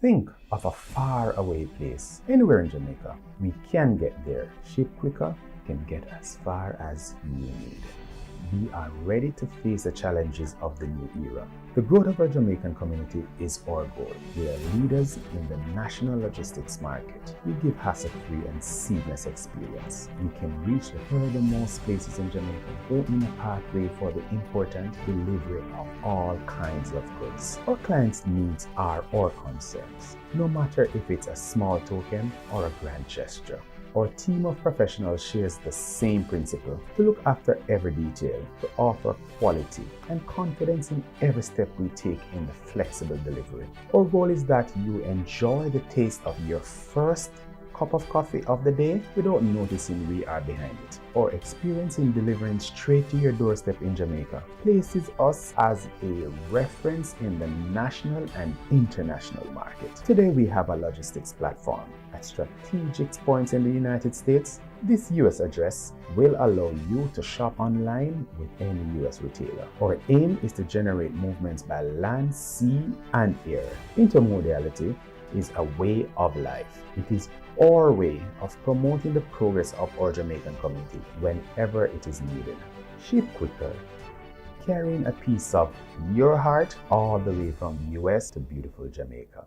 Think of a faraway place anywhere in Jamaica. We can get there. Ship Quicker can get as far as you need. We are ready to face the challenges of the new era. The growth of our Jamaican community is our goal. We are leaders in the national logistics market. We give hassle-free and seamless experience. We can reach the furthermost places in Jamaica, opening a pathway for the important delivery of all kinds of goods. Our clients' needs are our concerns, no matter if it's a small token or a grand gesture. Our team of professionals shares the same principle to look after every detail, to offer quality and confidence in every step we take in the flexible delivery. Our goal is that you enjoy the taste of your first cup of coffee of the day without noticing we are behind it. Our experience in delivering straight to your doorstep in Jamaica places us as a reference in the national and international market. Today we have a logistics platform at strategic points in the United States. This US address will allow you to shop online with any US retailer. Our aim is to generate movements by land, sea, and air. Intermodality is a way of life. It is our way of promoting the progress of our Jamaican community whenever it is needed. Ship Quicker, carrying a piece of your heart all the way from the US to beautiful Jamaica.